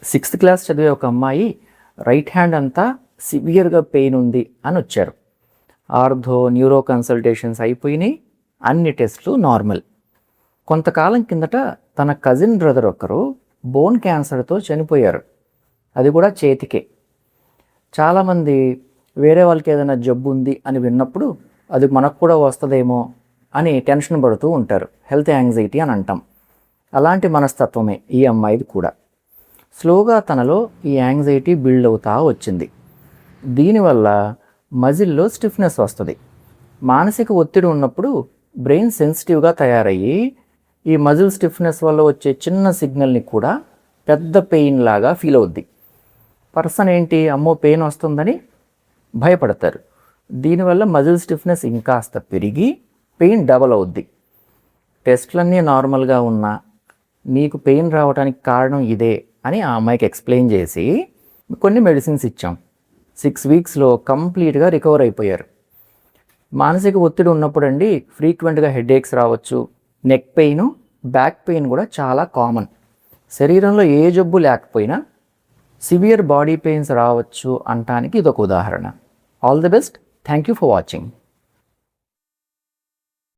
6th class చదివే ఒక అమ్మాయి రైట్ హ్యాండ్ అంతా సివియర్గా పెయిన్ ఉంది అని వచ్చారు. ఆర్థో న్యూరో కన్సల్టేషన్స్ అయిపోయినాయి, అన్ని టెస్టులు నార్మల్. కొంతకాలం కిందట తన కజిన్ బ్రదర్ ఒకరు బోన్ క్యాన్సర్తో చనిపోయారు, అది కూడా చేతికే. చాలామంది వేరే వాళ్ళకి ఏదైనా జబ్బు ఉంది అని విన్నప్పుడు అది మనకు కూడా వస్తుందేమో అని టెన్షన్ పడుతూ ఉంటారు, హెల్త్ యాంగ్జైటీ అని అంటాం. అలాంటి మనస్తత్వమే ఈ అమ్మాయిది కూడా. స్లోగా తనలో ఈ యాంగ్జైటీ బిల్డ్ అవుతా వచ్చింది. దీనివల్ల మజిల్లో స్టిఫ్నెస్ వస్తుంది. మానసిక ఒత్తిడి ఉన్నప్పుడు బ్రెయిన్ సెన్సిటివ్గా తయారయ్యి ఈ మజిల్ స్టిఫ్నెస్ వల్ల వచ్చే చిన్న సిగ్నల్ని కూడా పెద్ద పెయిన్ లాగా ఫీల్ అవుద్ది. పర్సన్ ఏంటి, అమ్మో పెయిన్ వస్తుందని భయపడతారు. దీనివల్ల మజిల్ స్టిఫ్నెస్ ఇంకాస్త పెరిగి పెయిన్ డబల్ అవుద్ది. టెస్ట్లన్నీ నార్మల్గా ఉన్నా నీకు పెయిన్ రావడానికి కారణం ఇదే అని ఆ అమ్మాయికి ఎక్స్ప్లెయిన్ చేసి కొన్ని మెడిసిన్స్ ఇచ్చాం. 6 వీక్స్లో కంప్లీట్గా రికవర్ అయిపోయారు. మానసిక ఒత్తిడి ఉన్నప్పుడు అండి ఫ్రీక్వెంట్గా హెడేక్స్ రావచ్చు, నెక్ పెయిన్, బ్యాక్ పెయిన్ కూడా చాలా కామన్. శరీరంలో ఏ జబ్బు లేకపోయినా సివియర్ బాడీ పెయిన్స్ రావచ్చు అనటానికి ఇదొక ఉదాహరణ. All the best. Thank you for watching.